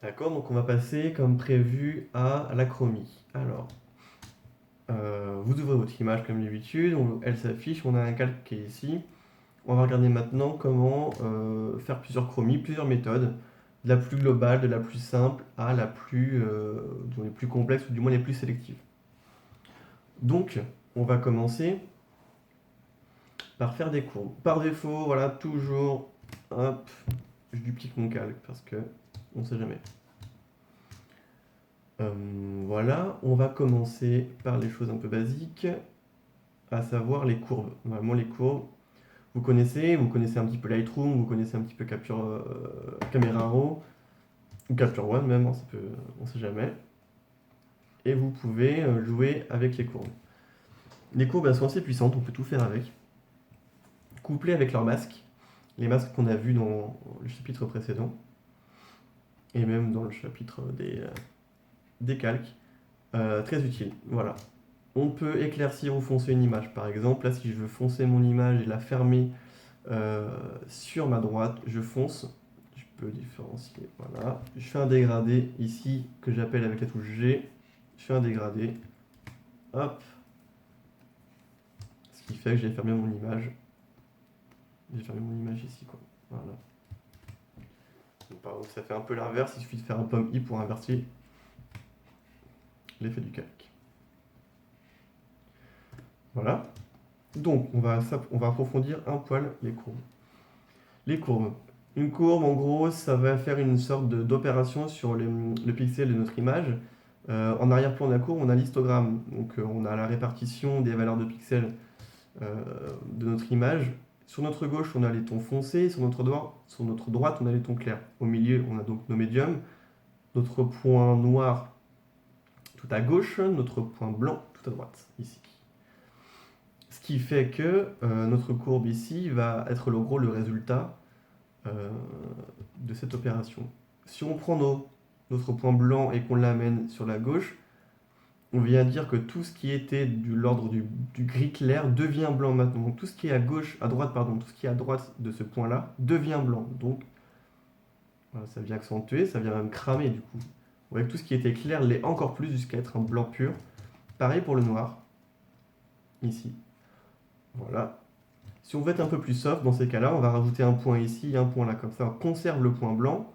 D'accord, donc on va passer comme prévu à la chromie. Alors, vous ouvrez votre image comme d'habitude, elle s'affiche, on a un calque qui est ici. On va regarder maintenant comment faire plusieurs chromies, plusieurs méthodes, de la plus globale, de la plus simple à la plus, disons, les plus complexes ou du moins les plus sélectives. Donc, on va commencer par faire des courbes. Par défaut, voilà, toujours, hop, je duplique mon calque parce que on ne sait jamais. Voilà, on va commencer par les choses un peu basiques, à savoir les courbes. Vraiment les courbes, vous connaissez un petit peu Lightroom, vous connaissez un petit peu Camera Raw, ou Capture One même, hein, ça peut, on sait jamais. Et vous pouvez jouer avec les courbes. Les courbes elles sont assez puissantes, on peut tout faire avec. Couplées avec leurs masques, les masques qu'on a vus dans le chapitre précédent, et même dans le chapitre des calques. Très utile, voilà. On peut éclaircir ou foncer une image. Par exemple, là, si je veux foncer mon image et la fermer sur ma droite, je fonce. Je peux différencier, voilà. Je fais un dégradé ici, que j'appelle avec la touche G. Je fais un dégradé. Hop. Ce qui fait que j'ai fermé mon image. J'ai fermé mon image ici, quoi. Voilà. Donc, par exemple, ça fait un peu l'inverse. Il suffit de faire un pomme I pour inverser l'effet du calque. Voilà. Donc, on va approfondir un poil les courbes. Les courbes. Une courbe, en gros, ça va faire une sorte d'opération sur le pixel de notre image. En arrière-plan de la courbe, on a l'histogramme. Donc, on a la répartition des valeurs de pixels de notre image. Sur notre gauche, on a les tons foncés. Sur notre droite, on a les tons clairs. Au milieu, on a donc nos médiums. Notre point noir tout à gauche, notre point blanc tout à droite, ici. Ce qui fait que notre courbe ici va être en gros le résultat de cette opération. Si on prend notre point blanc et qu'on l'amène sur la gauche, on vient dire que tout ce qui était de l'ordre du gris clair devient blanc maintenant. Donc tout ce qui est à droite, pardon, tout ce qui est à droite de ce point-là devient blanc. Donc voilà, ça vient accentuer, ça vient même cramer du coup. Vous voyez que tout ce qui était clair l'est encore plus jusqu'à être un blanc pur. Pareil pour le noir, ici. Voilà. Si on veut être un peu plus soft, dans ces cas-là, on va rajouter un point ici et un point là. Comme ça, on conserve le point blanc,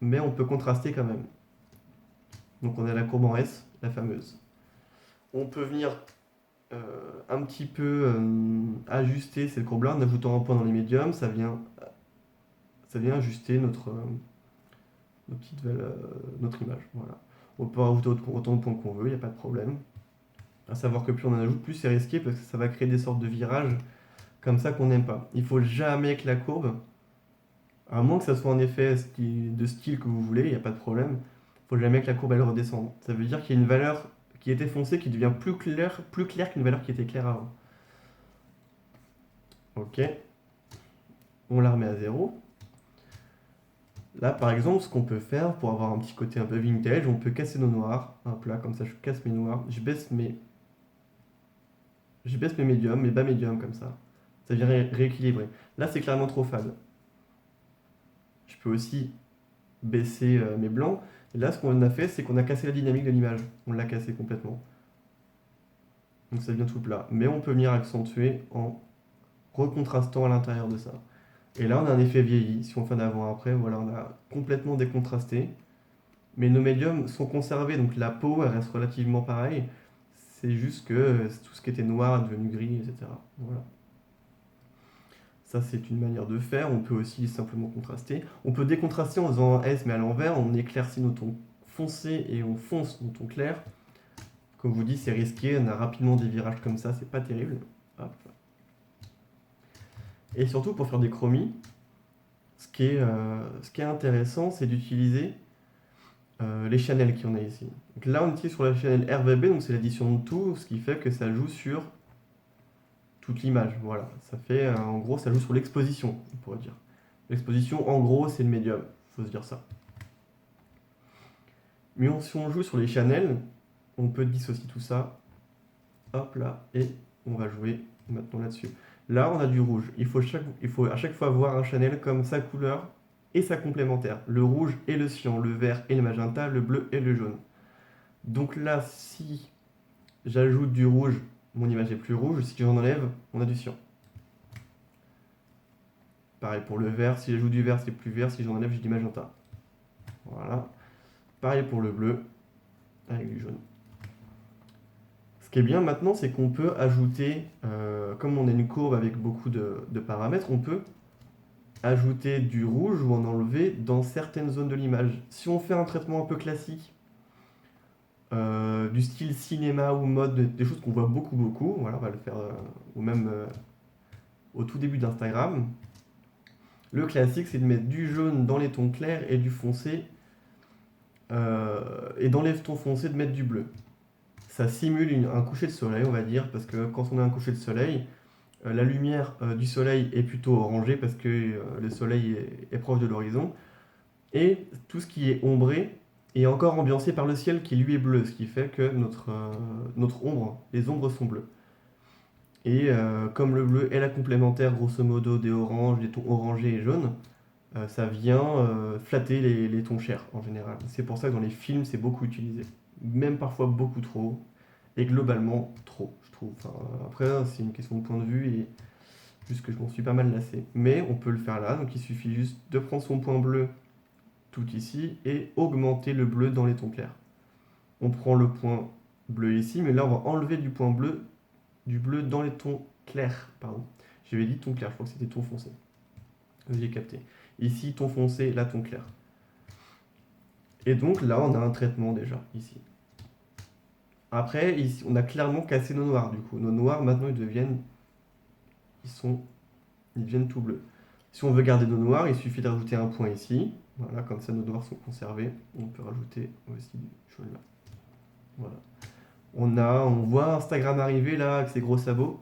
mais on peut contraster quand même. Donc on a la courbe en S, la fameuse. On peut venir un petit peu ajuster cette courbe-là en ajoutant un point dans les médiums. Ça vient ajuster notre image. Voilà. On peut rajouter autant de points qu'on veut, il n'y a pas de problème. À savoir que plus on en ajoute, plus c'est risqué parce que ça va créer des sortes de virages comme ça qu'on n'aime pas. Il faut jamais que la courbe, à moins que ça soit un effet de style que vous voulez, il n'y a pas de problème, il faut jamais que la courbe elle redescende. Ça veut dire qu'il y a une valeur qui était foncée qui devient plus claire qu'une valeur qui était claire avant. Ok, on la remet à 0. Là, par exemple, ce qu'on peut faire pour avoir un petit côté un peu vintage, on peut casser nos noirs. Hop là, comme ça, je casse mes noirs. Je baisse mes médiums, mes bas médiums, comme ça. Ça vient rééquilibrer. Là, c'est clairement trop fade. Je peux aussi baisser mes blancs. Et là, ce qu'on a fait, c'est qu'on a cassé la dynamique de l'image. On l'a cassé complètement. Donc ça devient tout plat. Mais on peut venir accentuer en recontrastant à l'intérieur de ça. Et là, on a un effet vieilli. Si on fait un avant-après, voilà, on a complètement décontrasté. Mais nos médiums sont conservés, donc la peau, elle reste relativement pareille. C'est juste que tout ce qui était noir est devenu gris, etc. Voilà. Ça, c'est une manière de faire. On peut aussi simplement contraster. On peut décontraster en faisant un S, mais à l'envers. On éclaircit nos tons foncés et on fonce nos tons clairs. Comme je vous dis, c'est risqué. On a rapidement des virages comme ça. C'est pas terrible. Hop. Et surtout, pour faire des chromies, ce qui est intéressant, c'est d'utiliser les channels qu'il y en a ici. Donc là, on utilise sur la channel RVB, donc c'est l'addition de tout, ce qui fait que ça joue sur toute l'image. Voilà, ça fait, en gros, ça joue sur l'exposition, on pourrait dire. L'exposition, en gros, c'est le médium, faut se dire ça. Mais si on joue sur les channels, on peut dissocier tout ça. Hop là, et on va jouer maintenant là-dessus. Là, on a du rouge. Il faut à chaque fois voir un channel comme sa couleur et sa complémentaire. Le rouge et le cyan, le vert et le magenta, le bleu et le jaune. Donc là, si j'ajoute du rouge, mon image est plus rouge. Si j'en enlève, on a du cyan. Pareil pour le vert, si j'ajoute du vert, c'est plus vert. Si j'en enlève, j'ai du magenta. Voilà. Pareil pour le bleu, avec du jaune. Ce qui est bien maintenant, c'est qu'on peut ajouter, comme on a une courbe avec beaucoup de paramètres, on peut ajouter du rouge ou en enlever dans certaines zones de l'image. Si on fait un traitement un peu classique, du style cinéma ou mode, des choses qu'on voit beaucoup, voilà, on va le faire, ou même au tout début d'Instagram. Le classique, c'est de mettre du jaune dans les tons clairs et du foncé, et dans les tons foncés, de mettre du bleu. Ça simule un coucher de soleil, on va dire, parce que quand on a un coucher de soleil, la lumière du soleil est plutôt orangée parce que le soleil est proche de l'horizon, et tout ce qui est ombré est encore ambiancé par le ciel qui lui est bleu, ce qui fait que notre ombre, les ombres sont bleues. Et comme le bleu est la complémentaire grosso modo des oranges, des tons orangés et jaunes, ça vient flatter les tons chers en général. C'est pour ça que dans les films c'est beaucoup utilisé, même parfois beaucoup trop, et globalement trop, je trouve. Enfin, après c'est une question de point de vue et juste que je m'en suis pas mal lassé. Mais on peut le faire là, donc il suffit juste de prendre son point bleu tout ici et augmenter le bleu dans les tons clairs. On prend le point bleu ici, mais là on va enlever du bleu dans les tons clairs, pardon. J'avais dit ton clair, je crois que c'était ton foncé. J'ai capté. Ici, ton foncé, là, ton clair. Et donc là, on a un traitement déjà, ici. Après, ici, on a clairement cassé nos noirs, du coup. Nos noirs, maintenant, ils deviennent tout bleus. Si on veut garder nos noirs, il suffit d'ajouter un point ici. Voilà, comme ça, nos noirs sont conservés. On peut rajouter aussi du jaune là. Voilà. On voit Instagram arriver là, avec ses gros sabots.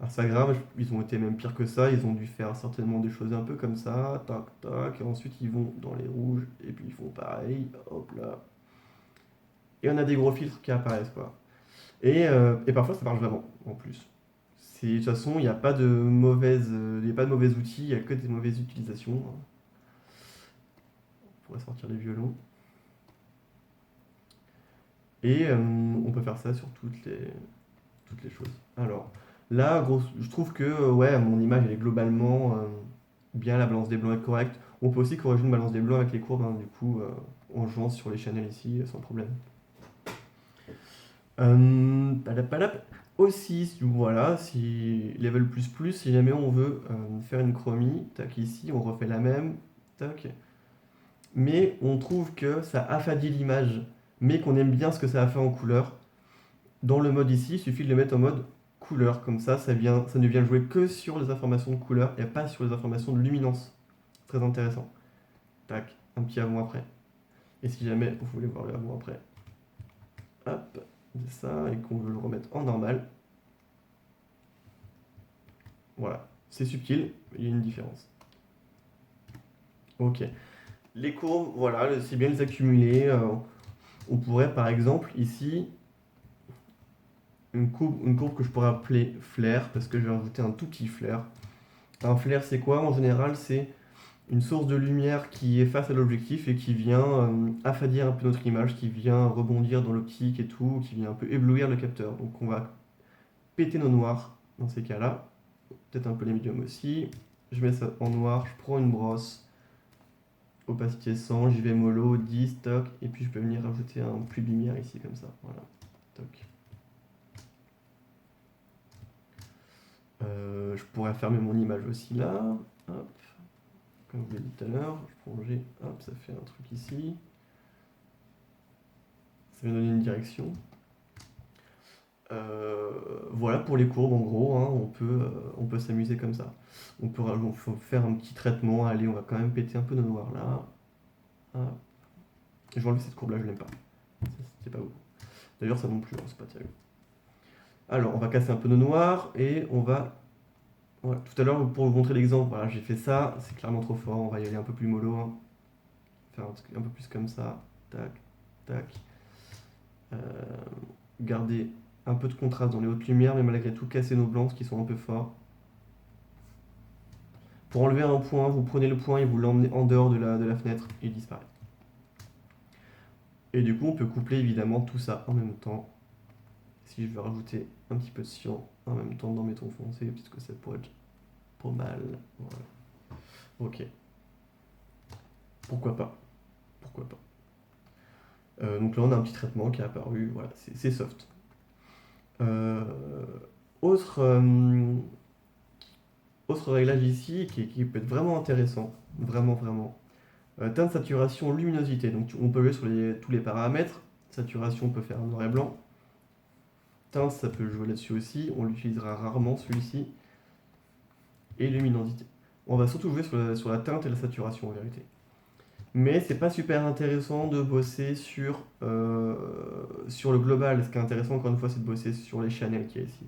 Instagram, ils ont été même pire que ça, ils ont dû faire certainement des choses un peu comme ça, tac, tac, et ensuite ils vont dans les rouges, et puis ils font pareil, hop là. Et on a des gros filtres qui apparaissent, quoi. Et parfois ça marche vraiment, en plus. De toute façon, il n'y a pas de mauvais outils, il n'y a que des mauvaises utilisations. On pourrait sortir les violons. Et on peut faire ça sur toutes les choses. Alors, là, je trouve que ouais, mon image elle est globalement bien, la balance des blancs est correcte. On peut aussi corriger une balance des blancs avec les courbes, hein, du coup, en jouant sur les channels ici, sans problème. Padap. Aussi, voilà, si level plus, si jamais on veut faire une chromie, tac, ici, on refait la même, tac. Mais on trouve que ça affadit l'image, mais qu'on aime bien ce que ça a fait en couleur. Dans le mode ici, il suffit de le mettre en mode couleur, comme ça ne vient jouer que sur les informations de couleur et pas sur les informations de luminance. Très intéressant. Tac, un petit avant-après. Et si jamais vous voulez voir le avant-après, hop, c'est ça, et qu'on veut le remettre en normal, voilà, c'est subtil, il y a une différence. Ok. Les courbes, voilà, c'est bien les accumuler. On pourrait par exemple ici, une courbe que je pourrais appeler flair, parce que je vais rajouter un tout petit flair. Un flair, c'est quoi? En général, c'est une source de lumière qui est face à l'objectif et qui vient affadir un peu notre image, qui vient rebondir dans l'optique et tout, qui vient un peu éblouir le capteur. Donc on va péter nos noirs dans ces cas-là. Peut-être un peu les médiums aussi. Je mets ça en noir, je prends une brosse, opacité 100, j'y vais mollo, 10, toc, et puis je peux venir rajouter un puits de lumière ici comme ça. Voilà, toc. Je pourrais fermer mon image aussi là. Hop. Comme je l'ai dit tout à l'heure, je prends G, hop, ça fait un truc ici. Ça va donner une direction. Voilà pour les courbes en gros, hein, on peut s'amuser comme ça. On peut faire un petit traitement, allez, on va quand même péter un peu de noir là. Hop. Je vais enlever cette courbe là, je l'aime pas. C'est pas beau. D'ailleurs ça non plus, hein, c'est pas terrible. Alors on va casser un peu de noir et on va... Voilà. Tout à l'heure pour vous montrer l'exemple, voilà, j'ai fait ça, c'est clairement trop fort, on va y aller un peu plus mollo. Hein. Faire un truc un peu plus comme ça. Tac, tac. Euh, garder un peu de contraste dans les hautes lumières, mais malgré tout casser nos blancs qui sont un peu forts. Pour enlever un point, vous prenez le point et vous l'emmenez en dehors de la fenêtre et il disparaît. Et du coup, on peut coupler évidemment tout ça en même temps. Si je veux rajouter un petit peu de cyan en même temps dans mes tons foncés, puisque ça pourrait être pas mal. Voilà. Ok. Pourquoi pas? Pourquoi pas? Donc là, on a un petit traitement qui est apparu. Voilà, c'est soft. Euh, autre, euh, autre réglage ici qui peut être vraiment intéressant. Vraiment, vraiment. Teinte, saturation, luminosité. Donc on peut jouer sur tous les paramètres. Saturation, on peut faire un noir et blanc. Teinte, ça peut jouer là-dessus aussi. On l'utilisera rarement celui-ci. Et luminosité. On va surtout jouer sur la teinte et la saturation en vérité. Mais c'est pas super intéressant de bosser sur le global. Ce qui est intéressant encore une fois, c'est de bosser sur les channels qu'il y a ici.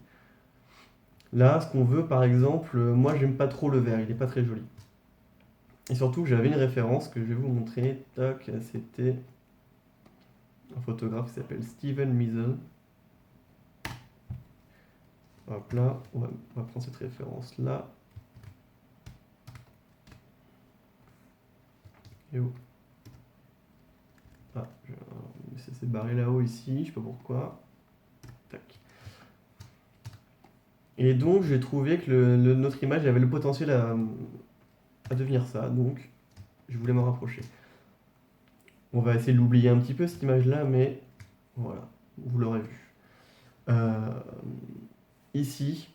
Là, ce qu'on veut par exemple, moi j'aime pas trop le vert, il est pas très joli. Et surtout, j'avais une référence que je vais vous montrer. Tac, c'était un photographe qui s'appelle Steven Meisel. Hop là, on va prendre cette référence là. Et où? Ah, c'est barré là-haut ici, je sais pas pourquoi. Tac. Et donc j'ai trouvé que notre image avait le potentiel à devenir ça, donc je voulais m'en rapprocher. On va essayer de l'oublier un petit peu cette image-là, mais voilà, vous l'aurez vu. Euh, Ici,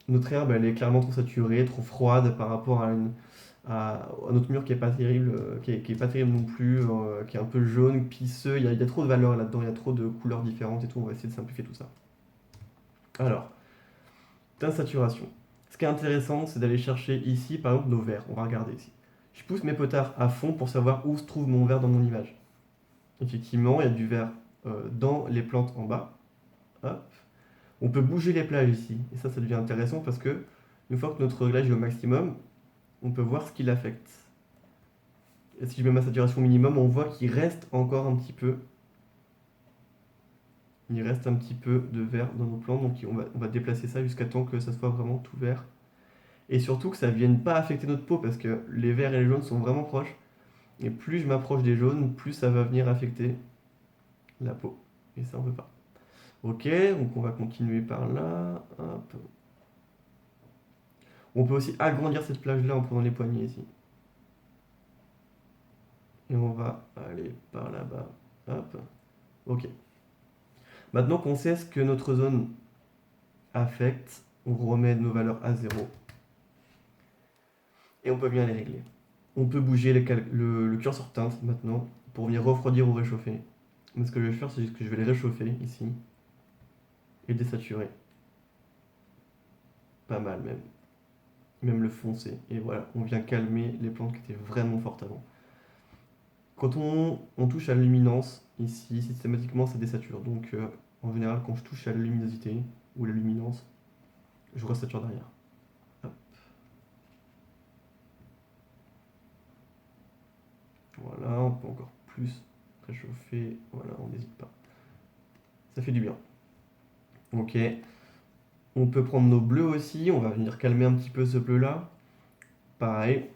notre herbe, elle est clairement trop saturée, trop froide par rapport à notre mur qui est pas terrible, qui est pas terrible non plus, qui est un peu jaune, pisseux. Il y a trop de valeurs là-dedans, il y a trop de couleurs différentes et tout. On va essayer de simplifier tout ça. Alors, teinte saturation. Ce qui est intéressant, c'est d'aller chercher ici, par exemple, nos verts. On va regarder ici. Je pousse mes potards à fond pour savoir où se trouve mon vert dans mon image. Effectivement, il y a du vert dans les plantes en bas. Hop. On peut bouger les plages ici. Et ça devient intéressant parce que une fois que notre réglage est au maximum, on peut voir ce qu'il affecte. Et si je mets ma saturation minimum, on voit qu'il reste encore un petit peu. Il reste un petit peu de vert dans nos plantes, donc on va déplacer ça jusqu'à temps que ça soit vraiment tout vert. Et surtout que ça ne vienne pas affecter notre peau parce que les verts et les jaunes sont vraiment proches. Et plus je m'approche des jaunes, plus ça va venir affecter la peau. Et ça, on veut pas. Ok, donc on va continuer par là. Hop. On peut aussi agrandir cette plage-là en prenant les poignées ici. Et on va aller par là-bas. Hop. Ok. Maintenant qu'on sait ce que notre zone affecte, on remet nos valeurs à 0. Et on peut bien les régler. On peut bouger le curseur teinte maintenant pour venir refroidir ou réchauffer. Mais ce que je vais faire, c'est juste que je vais les réchauffer ici. Et désaturer. Pas mal même. Même le foncer. Et voilà, on vient calmer les plantes qui étaient vraiment fortes avant. Quand on touche à la luminance, ici, systématiquement, ça désature. Donc, en général, quand je touche à la luminosité ou la luminance, je resature derrière. Hop. Voilà, on peut encore plus réchauffer. Voilà, on n'hésite pas. Ça fait du bien. Ok. On peut prendre nos bleus aussi. On va venir calmer un petit peu ce bleu-là. Pareil,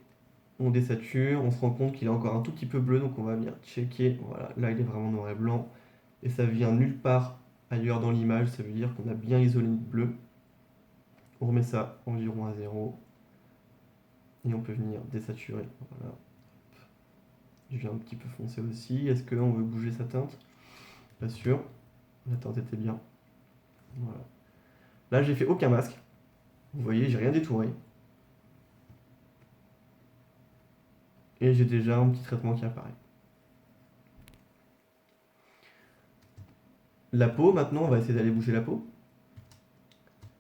on désature. On se rend compte qu'il est encore un tout petit peu bleu. Donc, on va venir checker. Voilà, là, il est vraiment noir et blanc. Et ça vient nulle part ailleurs dans l'image. Ça veut dire qu'on a bien isolé notre bleu. On remet ça environ à 0. Et on peut venir désaturer. Voilà. Je viens un petit peu foncer aussi. Est-ce qu'on veut bouger sa teinte? Pas sûr. La teinte était bien. Voilà. Là, j'ai fait aucun masque. Vous voyez, j'ai rien détouré. Et j'ai déjà un petit traitement qui apparaît. La peau, maintenant, on va essayer d'aller bouger la peau.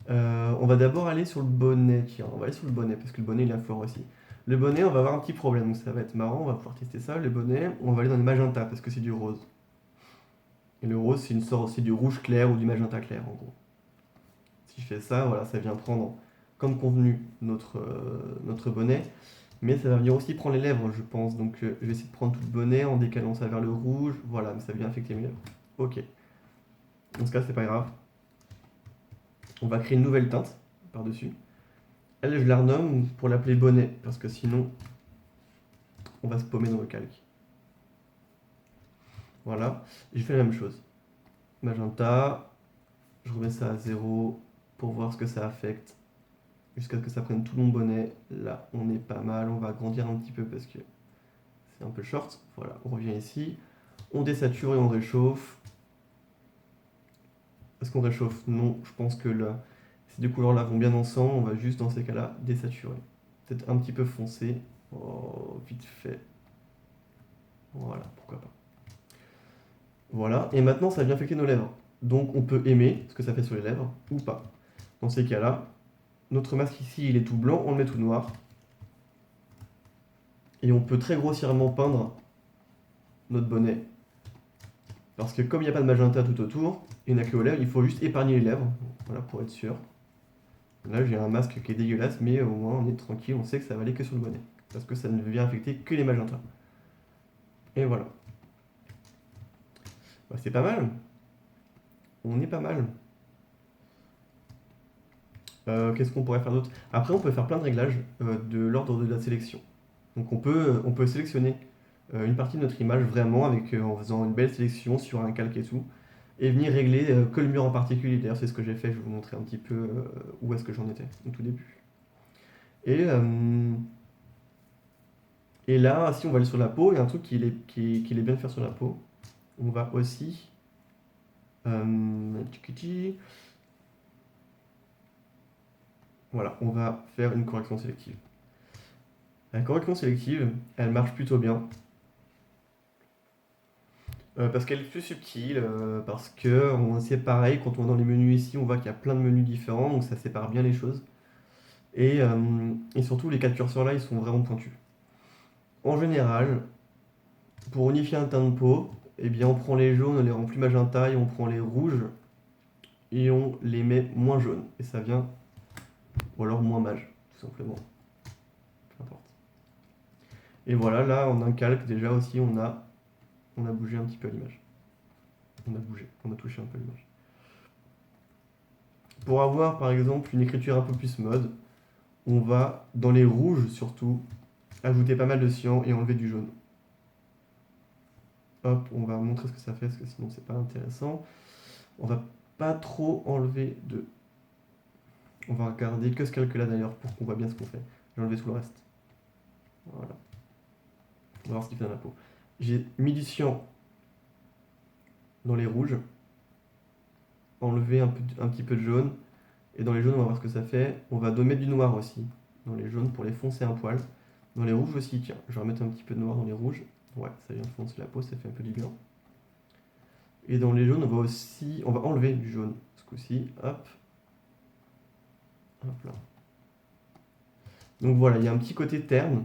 On va d'abord aller sur le bonnet. Tiens, on va aller sur le bonnet parce que le bonnet il est fort aussi. Le bonnet, on va avoir un petit problème, donc ça va être marrant, on va pouvoir tester ça. Le bonnet, on va aller dans le magenta parce que c'est du rose. Et le rose, c'est du rouge clair ou du magenta clair en gros. Si je fais ça, voilà, ça vient prendre comme convenu notre bonnet, mais ça va venir aussi prendre les lèvres, je pense. Donc je vais essayer de prendre tout le bonnet en décalant ça vers le rouge. Voilà, mais ça vient affecter mes lèvres. Ok. Dans ce cas, c'est pas grave. On va créer une nouvelle teinte par-dessus. Elle, je la renomme pour l'appeler bonnet, parce que sinon, on va se paumer dans le calque. Voilà, j'ai fait la même chose. Magenta, je remets ça à 0 pour voir ce que ça affecte, jusqu'à ce que ça prenne tout mon bonnet. Là, on est pas mal, on va agrandir un petit peu parce que c'est un peu short. Voilà, on revient ici, on désature et on réchauffe. Est-ce qu'on réchauffe? Non, je pense que là, ces deux couleurs-là vont bien ensemble, on va juste dans ces cas-là désaturer. Peut-être un petit peu foncé, oh, vite fait. Voilà, pourquoi pas. Voilà, et maintenant ça vient affecter nos lèvres. Donc on peut aimer ce que ça fait sur les lèvres, ou pas. Dans ces cas-là, notre masque ici, il est tout blanc, on le met tout noir. Et on peut très grossièrement peindre notre bonnet. Parce que comme il n'y a pas de magenta tout autour, il n'y en a que aux lèvres, il faut juste épargner les lèvres. Voilà, pour être sûr. Là, j'ai un masque qui est dégueulasse, mais au moins on est tranquille, on sait que ça va aller que sur le bonnet. Parce que ça ne vient affecter que les magentas. Et voilà. Bah, c'est pas mal. On est pas mal. Qu'est-ce qu'on pourrait faire d'autre? Après, on peut faire plein de réglages de l'ordre de la sélection. Donc on peut sélectionner une partie de notre image vraiment en faisant une belle sélection sur un calque et tout, et venir régler que le mur en particulier. D'ailleurs, c'est ce que j'ai fait, je vais vous montrer un petit peu où est-ce que j'en étais au tout début. Et, euh, et là, si on va aller sur la peau, il y a un truc qu'il est bien de faire sur la peau. On va aussi... tchiki. Voilà, on va faire une correction sélective. La correction sélective, elle marche plutôt bien. Parce qu'elle est plus subtile, parce que c'est pareil, quand on est dans les menus ici, on voit qu'il y a plein de menus différents, donc ça sépare bien les choses. Et surtout, les 4 curseurs là, ils sont vraiment pointus. En général, pour unifier un teint de peau, eh bien, on prend les jaunes, on les rend plus magenta, et on prend les rouges, et on les met moins jaunes. Et ça vient, ou alors moins mage, tout simplement. Peu importe. Et voilà, là, en un calque, déjà aussi, on a bougé un petit peu l'image. On a touché un peu l'image. Pour avoir, par exemple, une écriture un peu plus mode, on va, dans les rouges surtout, ajouter pas mal de cyan et enlever du jaune. Hop, on va montrer ce que ça fait, parce que sinon c'est pas intéressant. On va pas trop enlever de... On va regarder que ce calque-là d'ailleurs, pour qu'on voit bien ce qu'on fait. J'ai enlevé tout le reste. Voilà. On va voir ce qu'il fait dans la peau. J'ai mis du cyan dans les rouges, enlevé un petit peu de jaune, et dans les jaunes, on va voir ce que ça fait. On va mettre du noir aussi, dans les jaunes, pour les foncer un poil. Dans les rouges aussi, tiens, je vais remettre un petit peu de noir dans les rouges. Ouais, ça vient foncer la peau, ça fait un peu du bien. Et dans les jaunes, on va enlever du jaune, ce coup-ci, hop. Hop là. Donc voilà, il y a un petit côté terne,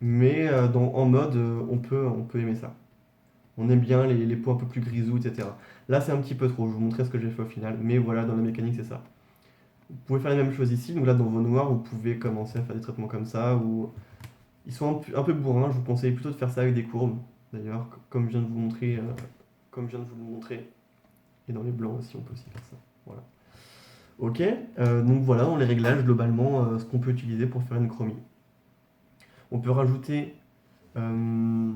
mais en mode, on peut aimer ça. On aime bien les peaux un peu plus grisou, etc. Là, c'est un petit peu trop, je vous montrerai ce que j'ai fait au final, mais voilà, dans la mécanique, c'est ça. Vous pouvez faire la même chose ici, donc là, dans vos noirs, vous pouvez commencer à faire des traitements comme ça, ou ils sont un peu bourrins, je vous conseille plutôt de faire ça avec des courbes, d'ailleurs, comme je viens de vous montrer, et dans les blancs aussi, on peut aussi faire ça. Voilà. Ok, donc voilà dans les réglages globalement ce qu'on peut utiliser pour faire une chromie. On peut rajouter, euh,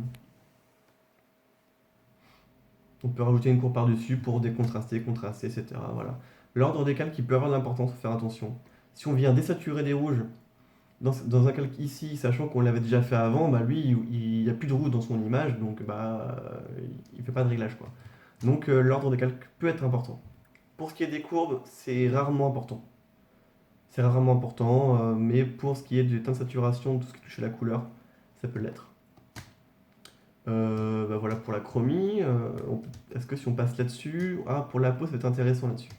une courbe par-dessus pour décontraster, contraster, etc. Voilà. L'ordre des calques, il peut avoir de l'importance, faut faire attention. Si on vient désaturer des rouges dans un calque ici, sachant qu'on l'avait déjà fait avant, bah lui, il n'y a plus de rouge dans son image, donc il ne fait pas de réglage, quoi. Donc l'ordre des calques peut être important. Pour ce qui est des courbes, c'est rarement important. C'est rarement important, mais pour ce qui est du teint de saturation, tout ce qui touche à la couleur, ça peut l'être. Bah voilà pour la chromie. Est-ce que si on passe là-dessus... Ah, pour la peau, ça va être intéressant là-dessus.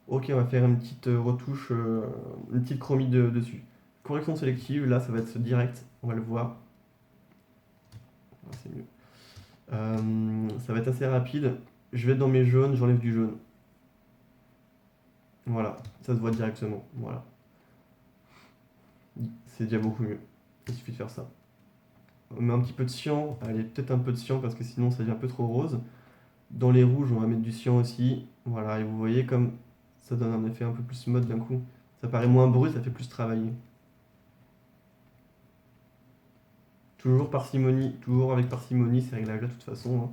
Ok, on va faire une petite retouche, une petite chromie dessus. Correction sélective, là ça va être direct, on va le voir. Ah, c'est mieux. Ça va être assez rapide. Je vais dans mes jaunes, j'enlève du jaune. Voilà, ça se voit directement. Voilà. C'est déjà beaucoup mieux. Il suffit de faire ça. On met un petit peu de cyan, allez, peut-être un peu de cyan parce que sinon ça devient un peu trop rose. Dans les rouges, on va mettre du cyan aussi. Voilà, et vous voyez comme ça donne un effet un peu plus mode d'un coup. Ça paraît moins brut, ça fait plus travailler. Toujours avec parcimonie ces réglages-là de toute façon, hein.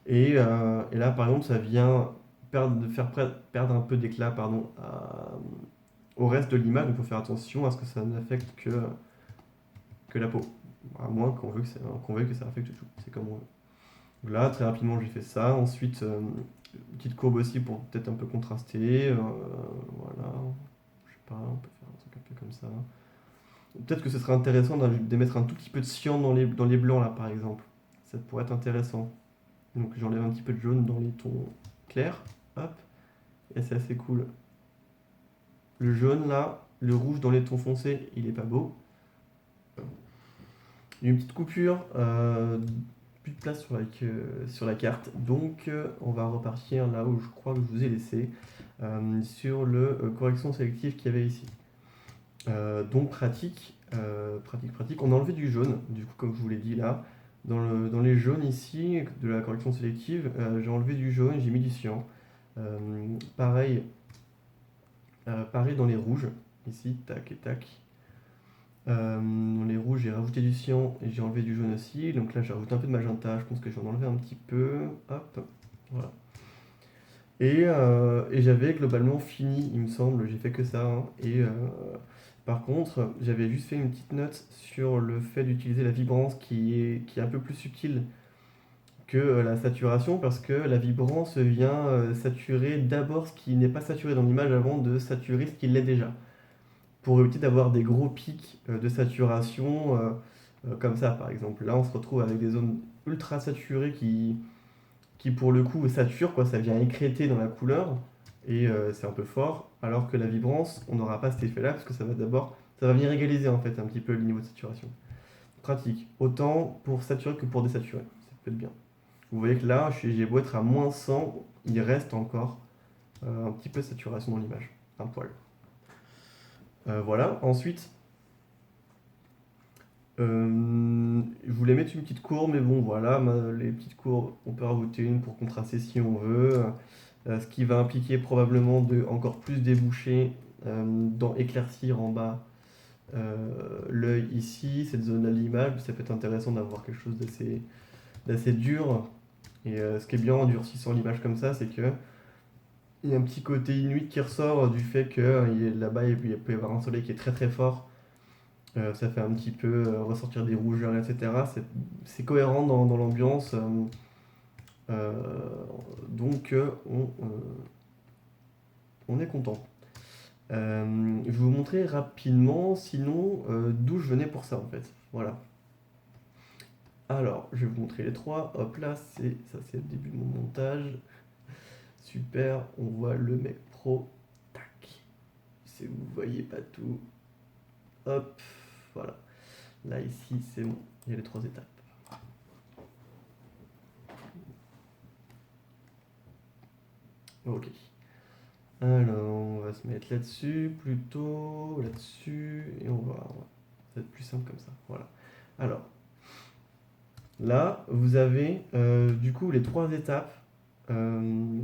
Et là, par exemple, ça vient perdre un peu d'éclat, pardon, au reste de l'image. Donc, il faut faire attention à ce que ça n'affecte que la peau. À moins qu'on veuille que ça affecte tout. C'est comme on veut. Donc là, très rapidement, j'ai fait ça. Ensuite, une petite courbe aussi pour peut-être un peu contraster. Voilà. Je sais pas, on peut faire un truc un peu comme ça. Peut-être que ce serait intéressant de mettre un tout petit peu de cyan dans les blancs, là, par exemple. Ça pourrait être intéressant. Donc j'enlève un petit peu de jaune dans les tons clairs. Hop. Et c'est assez cool. Le jaune, là, le rouge dans les tons foncés, il est pas beau. Il y a une petite coupure, plus de place sur la carte. Donc on va repartir là où je crois que je vous ai laissé, sur le correction sélective qu'il y avait ici. Donc pratique. On a enlevé du jaune, du coup, comme je vous l'ai dit là. Dans les jaunes ici, de la correction sélective, j'ai enlevé du jaune, j'ai mis du cyan. Pareil, pareil dans les rouges, ici, tac et tac. Dans les rouges, j'ai rajouté du cyan et j'ai enlevé du jaune aussi. Donc là, j'ai rajouté un peu de magenta, je pense que j'en ai enlevé un petit peu. Hop, voilà. Et j'avais globalement fini, il me semble, j'ai fait que ça, hein. Par contre, j'avais juste fait une petite note sur le fait d'utiliser la vibrance qui est un peu plus subtile que la saturation, parce que la vibrance vient saturer d'abord ce qui n'est pas saturé dans l'image avant de saturer ce qui l'est déjà. Pour éviter d'avoir des gros pics de saturation comme ça, par exemple. Là, on se retrouve avec des zones ultra saturées qui pour le coup sature, quoi, ça vient écrêter dans la couleur et c'est un peu fort, alors que la vibrance, on n'aura pas cet effet-là parce que ça va venir égaliser en fait un petit peu le niveau de saturation. Pratique, autant pour saturer que pour désaturer, ça peut être bien. Vous voyez que là, j'ai beau être à -100, il reste encore un petit peu de saturation dans l'image, un poil. Voilà, ensuite, je voulais mettre une petite courbe, mais bon voilà, les petites courbes, on peut rajouter une pour contraster si on veut. Ce qui va impliquer probablement de encore plus déboucher dans éclaircir en bas l'œil ici, cette zone à l'image. Ça peut être intéressant d'avoir quelque chose d'assez dur. Et ce qui est bien en durcissant l'image comme ça, c'est que il y a un petit côté inuit qui ressort du fait que là-bas il peut y avoir un soleil qui est très très fort. Ça fait un petit peu ressortir des rougeurs, etc. C'est cohérent dans l'ambiance. Donc on est content. Je vais vous montrer rapidement, sinon, d'où je venais pour ça en fait. Voilà. Alors, je vais vous montrer les trois. Hop là, c'est le début de mon montage. Super, on voit le mec pro. Tac. Si vous voyez pas tout. Hop, voilà. Là, ici, c'est bon. Il y a les trois étapes. Ok. Alors, on va se mettre là-dessus, plutôt là-dessus, et ça va être plus simple comme ça. Voilà. Alors, là, vous avez du coup les trois étapes de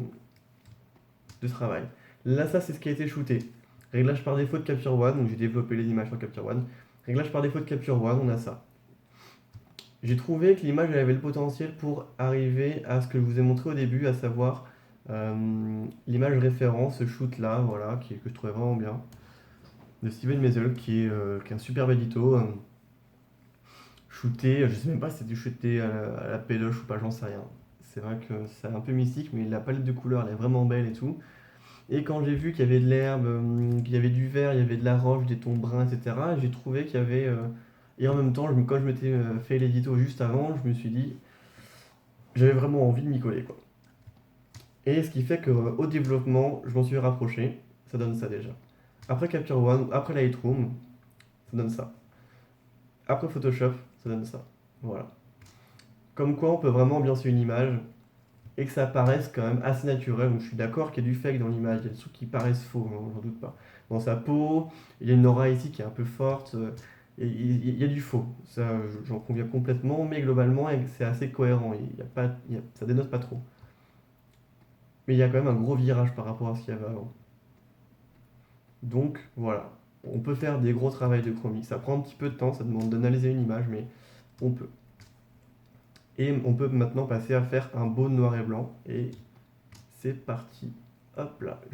travail. Là, ça, c'est ce qui a été shooté. Réglage par défaut de Capture One, donc j'ai développé les images sur Capture One. Réglage par défaut de Capture One, on a ça. J'ai trouvé que l'image avait le potentiel pour arriver à ce que je vous ai montré au début, à savoir l'image référence, ce shoot là, voilà, que je trouvais vraiment bien, de Steven Meisel, qui est un superbe édito. Shooté, je sais même pas si c'était shooté à la pédoche ou pas, j'en sais rien. C'est vrai que c'est un peu mystique, mais la palette de couleurs elle est vraiment belle et tout. Et quand j'ai vu qu'il y avait de l'herbe, qu'il y avait du vert, il y avait de la roche, des tons bruns, etc., j'ai trouvé qu'il y avait. Et en même temps, quand je m'étais fait l'édito juste avant, je me suis dit, j'avais vraiment envie de m'y coller, quoi. Et ce qui fait qu'au développement, je m'en suis rapproché. Ça donne ça déjà. Après Capture One, après Lightroom, ça donne ça. Après Photoshop, ça donne ça. Voilà. Comme quoi, on peut vraiment ambiancer une image et que ça paraisse quand même assez naturel. Donc, je suis d'accord qu'il y a du fake dans l'image, il y a des trucs qui paraissent faux, hein, j'en doute pas. Dans sa peau, il y a une aura ici qui est un peu forte, et il y a du faux. Ça, j'en conviens complètement, mais globalement, c'est assez cohérent. Ça dénote pas trop. Mais il y a quand même un gros virage par rapport à ce qu'il y avait avant. Donc voilà, on peut faire des gros travaux de chromie. Ça prend un petit peu de temps, ça demande d'analyser une image, mais on peut. Et on peut maintenant passer à faire un beau noir et blanc. Et c'est parti. Hop là.